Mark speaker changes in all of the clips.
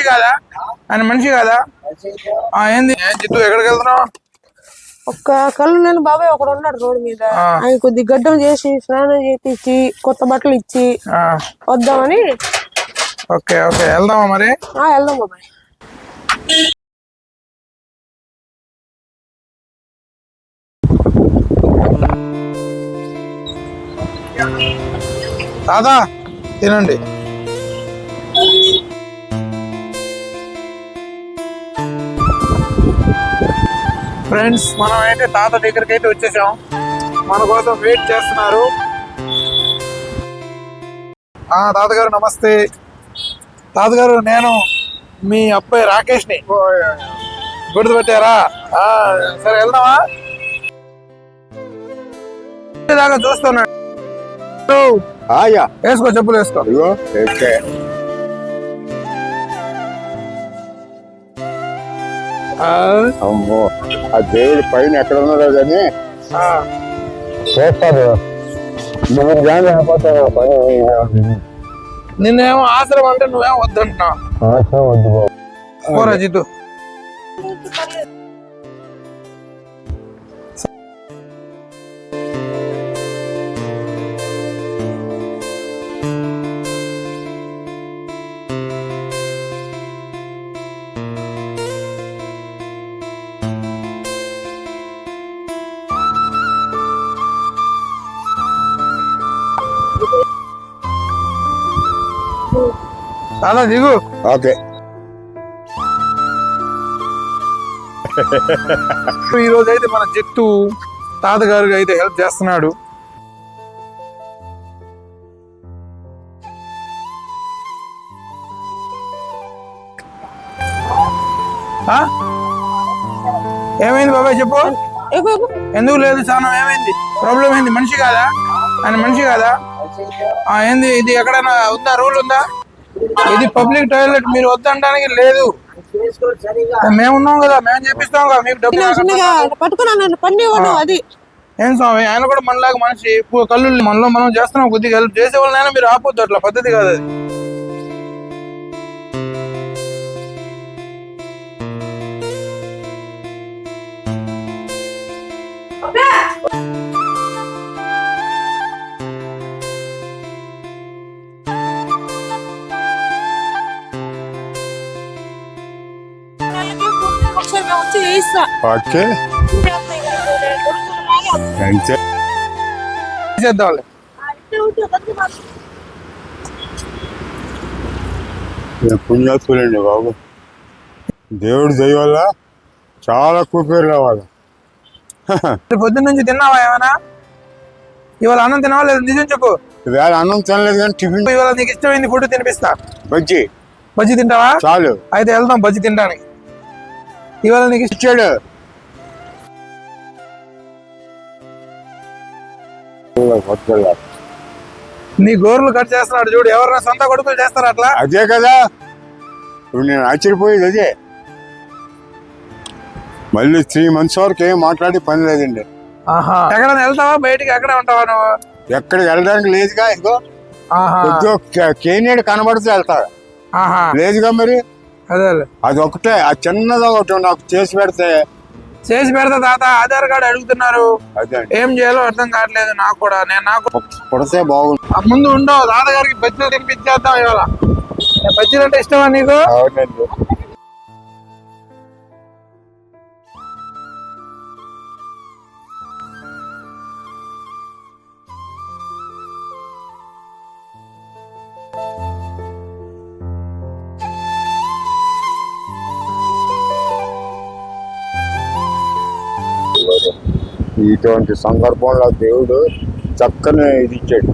Speaker 1: మనిషి కాదా? ఆయన మనిషి కాదా? ఏంది జిత్తు, ఎక్కడికి వెళ్తున్నావు?
Speaker 2: ఒక్క కళ్ళు నేను బాబాయ్ ఒకడు ఉన్నాడు రోడ్డు మీద. ఆయన కొద్ది గడ్డం చేసి స్నానం చేయించి కొత్త బట్టలు ఇచ్చి వద్దామని.
Speaker 1: ఓకే ఓకే, వెళ్దామా మరి?
Speaker 2: వెళ్దాం బాబాయ్.
Speaker 1: తాతా తినండి. ఫ్రెండ్స్, మనం అయితే తాత దగ్గరికి అయితే వచ్చేసాం. మన కోసం వెయిట్ చేస్తున్నారు. తాతగారు నమస్తే. తాతగారు, నేను మీ అబ్బాయి రాకేష్ని. గుర్తుపెట్టారా? సరే వెళ్దామా? దాకా చూస్తున్నాడు. వేసుకో, చెప్పులు వేసుకో.
Speaker 3: అమ్మో, ఆ దేవుడు పైన ఎక్కడ ఉన్నాడో కానీ చేస్తాడు.
Speaker 1: నిన్నేమో ఆశ్రమం అంటే నువ్వేమో వద్దంటున్నావు.
Speaker 3: ఆశ్రమం వద్దు బాబు.
Speaker 1: పోరా జితు. దాదా దిగు.
Speaker 3: ఓకే.
Speaker 1: ఈ రోజు అయితే మన జిత్తు తాతగారికి అయితే హెల్ప్ చేస్తున్నాడు. ఏమైంది బాబాయ్ చెప్పు. ఎందుకు లేదు చాలా? ఏమైంది? ప్రాబ్లం ఏంది? మనిషి కాదా? ఆయన మనిషి కాదా? ఏంది ఇది? ఎక్కడైనా ఉందా? రూల్ ఉందా? ఇది పబ్లిక్ టాయిలెట్, మీరు వద్దనడానికి లేదు. మేమున్నాం కదా, మేము చేపిస్తాం కదా. మీకు డబ్బులు ఏం స్వామి, ఆయన కూడా మనలాగా మనిషి. కళ్ళు మనలో మనం చేస్తున్నాం. కొద్దిగా హెల్ప్ చేసే వాళ్ళైనా మీరు ఆపొద్దు. అట్లా పద్ధతి కాదు అది.
Speaker 3: ఓకే,
Speaker 1: చేద్దాం.
Speaker 3: పుణ్యాత్ములండి బాబు. దేవుడు దయ వల్ల చాలా కూపేరు రావాలి.
Speaker 1: పొద్దున్న నుంచి తిన్నావా ఏమైనా? ఇవాళ అన్నం తినవా లేదు? నిజం చెప్పు.
Speaker 3: ఇవాళ అన్నం తినలేదు కానీ టిఫిన్.
Speaker 1: ఇవాళ నీకు ఇష్టమైంది ఫుడ్ తినిపిస్తా.
Speaker 3: బజ్జీ.
Speaker 1: బజ్జీ తింటావా?
Speaker 3: చాలు.
Speaker 1: అయితే వెళ్దాం బజ్జీ తినడానికి. ఇవాళ నీకు
Speaker 3: ఇచ్చాడు.
Speaker 1: నీ గోర్లు కట్ చేస్తున్నాడు చూడు. ఎవరైనా సొంత కొడుకులు చేస్తారా అట్లా?
Speaker 3: అదే కదా ఇప్పుడు నేను ఆశ్చర్యపోయేది. అదే మళ్ళీ 3 months వరకు ఏం మాట్లాడి పని లేదండి.
Speaker 1: ఎక్కడైనా వెళ్తావా? బయటికి ఎక్కడ ఉంటావా నువ్వు?
Speaker 3: ఎక్కడికి వెళ్ళడానికి లేదుగా. ఇదిగో కేనేడు కనబడితే వెళ్తా. లేదుగా మరి.
Speaker 1: అదే
Speaker 3: అది ఒకటే, ఆ చిన్నది ఒకటి నాకు చేసి పెడితే.
Speaker 1: తాత ఆధార్ కార్డు అడుగుతున్నారు. ఏం చేయాలో అర్థం కావట్లేదు నాకు కూడా. నాకు
Speaker 3: పుడితే బాగుంది.
Speaker 1: ముందు ఉండవు. తాతగారికి బజ్జీలు తినిపించేద్దాం ఇవాళ. బజ్జీలు అంటే ఇష్టమా నీకు?
Speaker 3: అవునండి. ఇటువంటి సందర్భంలో దేవుడు చక్కని ఇది ఇచ్చాడు.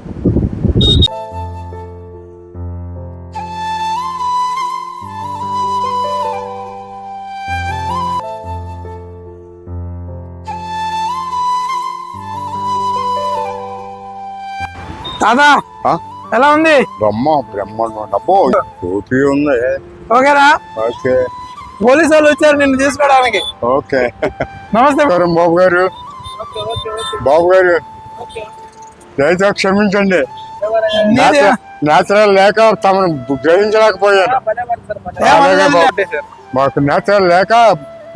Speaker 1: దాదా ఎలా ఉంది?
Speaker 3: బ్రహ్మాండం. అబ్బో టోపీ ఉంది.
Speaker 1: ఓకేనా?
Speaker 3: ఓకే.
Speaker 1: పోలీసు వాళ్ళు వచ్చారు నిన్ను తీసుకోవడానికి.
Speaker 3: ఓకే.
Speaker 1: నమస్తే
Speaker 3: బాబు గారు. బాబు గారు దయచేసి క్షమించండి. నేచురల్ లేక తమను గ్రహించలేకపోయాను. మాకు నేచురల్ లేక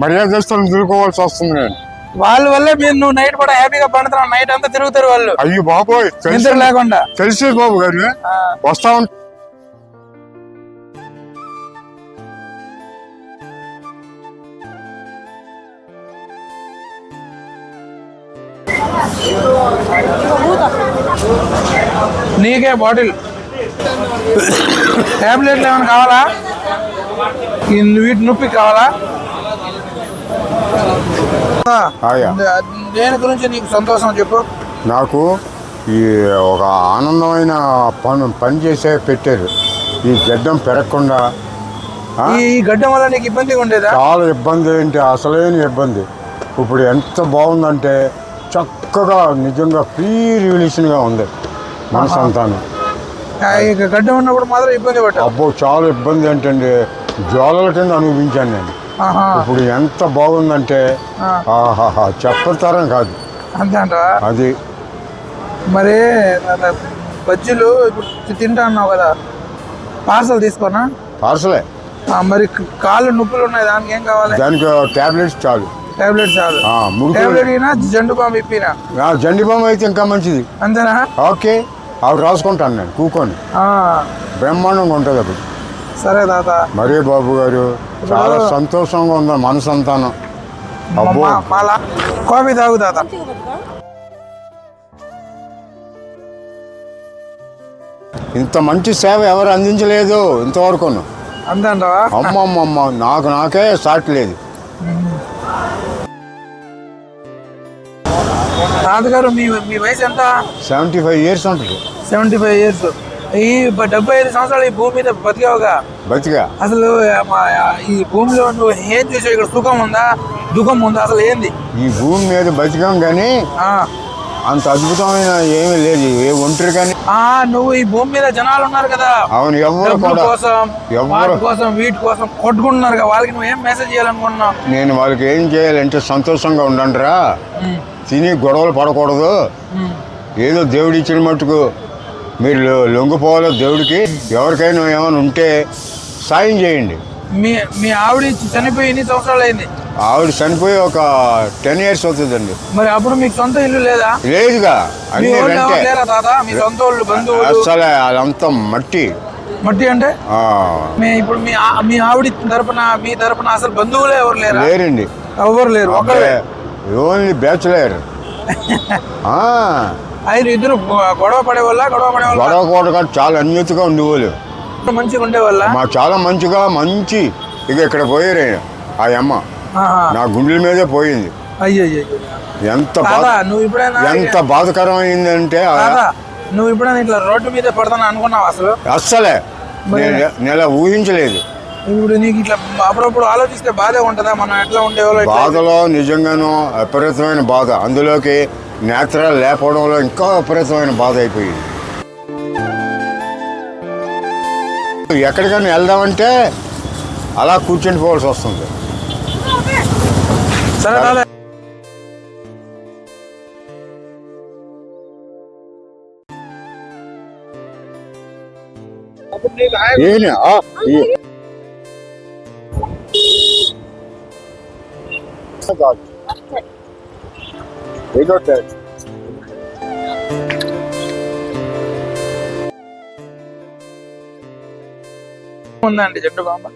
Speaker 3: మర్యాదస్తులను ఎదుర్కోవాల్సి వస్తుంది. నేను
Speaker 1: వాళ్ళ వల్లే మీరు నువ్వు నైట్ కూడా హ్యాపీగా పండుతున్నావు. నైట్ అంతా తిరుగుతారు వాళ్ళు
Speaker 3: అయ్యో బాబోయ్,
Speaker 1: నిద్ర లేకుండా.
Speaker 3: తెలిసి బాబు గారు వస్తా ఉంటా.
Speaker 1: నీకే బాటిల్ టాబ్లెట్లు ఏమైనా కావాలా? వీటి నొప్పి కావాలా? దేని గురించి నీకు సంతోషం చెప్పు.
Speaker 3: నాకు ఈ ఒక ఆనందమైన పని చేసే పెట్టారు. ఈ గడ్డం పెరగకుండా.
Speaker 1: ఈ గడ్డం వల్ల నీకు ఇబ్బందిగా ఉండేదా?
Speaker 3: చాలా ఇబ్బంది. ఏంటి అసలైన ఇబ్బంది. ఇప్పుడు ఎంత బాగుందంటే చక్కగా నిజంగా ఫ్రీ రివల్యూషన్గా ఉంది మనసు అంతాను.
Speaker 1: గడ్డం ఉన్నప్పుడు మాత్రం ఇబ్బంది పడ్డా?
Speaker 3: అబ్బో చాలా ఇబ్బంది. ఏంటండి జ్వాలల కింద అనుభవించాను నేను. ఇప్పుడు ఎంత బాగుందంటే ఆహాహా చెప్పతరం కాదు.
Speaker 1: అంతే అంటా?
Speaker 3: అది
Speaker 1: మరి బజ్జీలు ఇప్పుడు తింటా అన్నావు కదా, పార్సల్ తీసుకోనా?
Speaker 3: పార్సలే.
Speaker 1: మరి కాళ్ళు నొప్పులు ఉన్నాయి, దానికి ఏం కావాలి?
Speaker 3: దానికి టాబ్లెట్స్ చాలు.
Speaker 1: టాబ్లెట్ చాలు. జండు బామ్ ఇప్పినా?
Speaker 3: జండు బామ్ అయితే ఇంకా మంచిది.
Speaker 1: అంతేనా?
Speaker 3: ఓకే, అవి రాసుకుంటాను నేను కూకొని. బ్రహ్మాండంగా ఉంటుంది అప్పుడు.
Speaker 1: సరే తాత.
Speaker 3: మరే బాబు గారు చాలా సంతోషంగా ఉంది మనసు అంతాను. అబ్బో
Speaker 1: కాఫీ తాగు తాత.
Speaker 3: ఇంత మంచి సేవ ఎవరు అందించలేదు ఇంతవరకు.
Speaker 1: అంతే అంటావా?
Speaker 3: అమ్మమ్మమ్మ నాకే సాటి లేదు.
Speaker 1: తాతగారు మీ వయసు ఎంత?
Speaker 3: 75 years ఉంటుంది.
Speaker 1: 75 years. ఈ 75 సంవత్సరాలు ఈ భూమి మీద బతికావుగా?
Speaker 3: బతిగా.
Speaker 1: అసలు ఈ భూమిలో నువ్వు ఏం చూసావు? ఇక్కడ సుఖం ఉందా, దుఃఖం ఉందా, అసలు ఏంది?
Speaker 3: ఈ భూమి మీద బతికాం కానీ అంత అద్భుతమైన ఏమీ లేదు. ఏ ఒంటరి కానీ.
Speaker 1: నువ్వు ఈ భూమి మీద జనాలు ఉన్నారు కదా,
Speaker 3: అవును, ఎవరు
Speaker 1: కోసం వీటి కోసం కొట్టుకుంటున్నారు కదా, వాళ్ళకి నువ్వు ఏం మెసేజ్ చేయాలనుకుంటున్నావు?
Speaker 3: నేను వాళ్ళకి ఏం చేయాలంటే సంతోషంగా ఉండండిరా, తిని గొడవలు పడకూడదు, ఏదో దేవుడు ఇచ్చిన మట్టుకు మీరు లొంగిపోవాలో దేవుడికి. ఎవరికైనా ఏమైనా ఉంటే సాయం చేయండి.
Speaker 1: మీ ఆవిడ చనిపోయి ఎన్ని సంవత్సరాలు అయింది?
Speaker 3: ఆవిడ చనిపోయి ఒక 10 years అవుతుందండి. మరి
Speaker 1: అప్పుడు మీకు సొంత ఇల్లు లేదా?
Speaker 3: లేదుగా, అన్ని అసలే అదంతా మట్టి.
Speaker 1: మట్టి అంటే ఇప్పుడు మీ ఆవిడ తరపున అసలు బంధువులే ఎవరు లేరు?
Speaker 3: లేరండి,
Speaker 1: ఎవరు లేరు.
Speaker 3: Only bachelor.
Speaker 1: ఆయన ఇద్దరు గొడవ పడేవాళ్ళ?
Speaker 3: గొడవ చాలా అన్యతగా ఉండేవాళ్ళు.
Speaker 1: మంచిగా ఉండేవాళ్ళ?
Speaker 3: చాలా మంచి. ఇక ఇక్కడ పోయారు ఆ అమ్మ, నా గుండెల మీదే పోయింది.
Speaker 1: అయ్యో,
Speaker 3: ఎంత బాధకరం అయిందంటే.
Speaker 1: నువ్వు ఎప్పుడైనా ఇట్లా రోడ్డు మీద పడతాను అనుకున్నావు?
Speaker 3: అస్సలే నేను ఊహించలేదు.
Speaker 1: ఇప్పుడు నీకు ఇట్లా అప్పుడప్పుడు ఆలోచిస్తే బాధే ఉంటుందా? మనం ఎట్లా ఉండేవాళ్ళు?
Speaker 3: బాధలో నిజంగానూ విపరీతమైన బాధ. అందులోకి నేత్రాలు లేకపోవడంలో ఇంకా విపరీతమైన బాధ అయిపోయింది. ఎక్కడికైనా వెళ్దామంటే అలా కూర్చొని పోవాల్సి వస్తుంది.
Speaker 1: సరే ఉందండి జండు బామ్మ.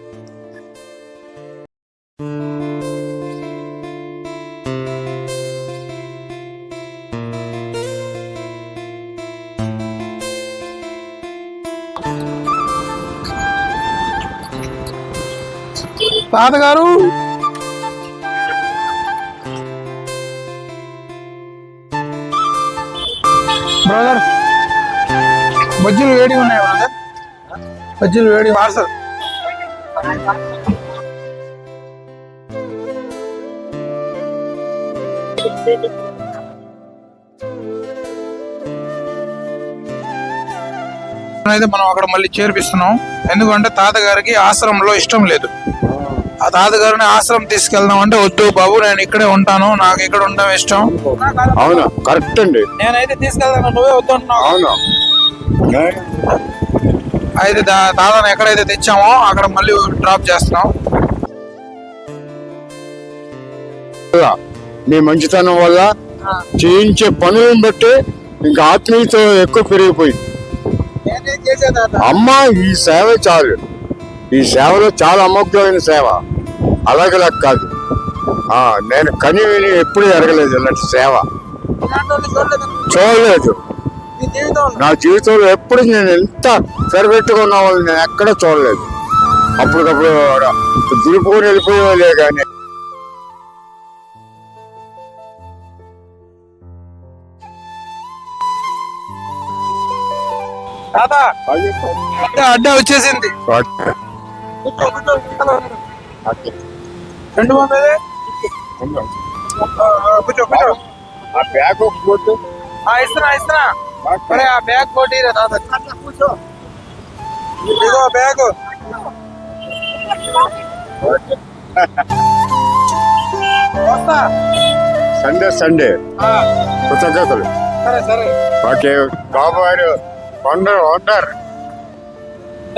Speaker 1: తాతగారు బ్రదర్, బజ్జీలు వేడి ఉన్నాయి బ్రదర్, బజ్జీలు వేడి పార్సల్. అయితే మనం అక్కడ మళ్ళీ చేర్పిస్తున్నాం, ఎందుకంటే తాతగారికి ఆశ్రమంలో ఇష్టం లేదు. ఆ తాతగారిని ఆశ్రమం తీసుకెళ్దాం అంటే వద్దు బాబు, నేను ఇక్కడే ఉంటాను, నాకు ఇక్కడ ఉండడం ఇష్టం.
Speaker 3: అవునా? కరెక్ట్ అండి.
Speaker 1: నేనైతే తీసుకెళ్తాను, నువ్వే వద్దు అంటున్నావు.
Speaker 3: అవును,
Speaker 1: అయితే దాదాపు ఎక్కడైతే తెచ్చామో అక్కడ మళ్ళీ డ్రాప్ చేస్తున్నాం.
Speaker 3: మీ మంచితనం వల్ల చేయించే పనులను బట్టి ఇంకా ఆత్మీయత ఎక్కువ పెరిగిపోయింది. అమ్మ ఈ సేవ చాలు, ఈ సేవలో చాలా అమోఘమైన సేవ, అలాగలా కాదు. నేను కని విని ఎప్పుడు ఎరగలేదు ఇలాంటి సేవ, చూడలేదు నా జీవితంలో. ఎప్పుడు నేను ఎంత సరిపెట్టుకున్న వాళ్ళు నేను ఎక్కడ చూడలేదు. అప్పటికప్పుడు దులుపుకొని వెళ్ళిపోయేవాళ్ళే కానీ
Speaker 1: అడ్డ వచ్చేసింది. రెండు మంది కూర్చో కూర్చో.
Speaker 3: ఆ బ్యాగ్ కొట్టు.
Speaker 1: ఇస్తున్నా మరి ఆ బ్యాగ్ కొట్టిరా తాత. ఇదిగో బ్యాగ్. వస్తా.
Speaker 3: సండే కృతజ్ఞతలు.
Speaker 1: సరే సరే.
Speaker 3: ఓకే బాబు గారు వండర్.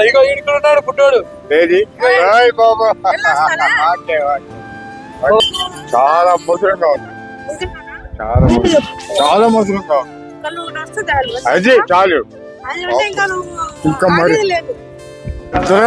Speaker 1: ఇగో ఈడుకున్నాడు పుట్టోడు.
Speaker 3: ఏది బాబు. చాలా మధురంగా ఉంది, చాలా మధురంగా ఉంది. అది చాలు, ఇంకా మరి
Speaker 2: అంతే.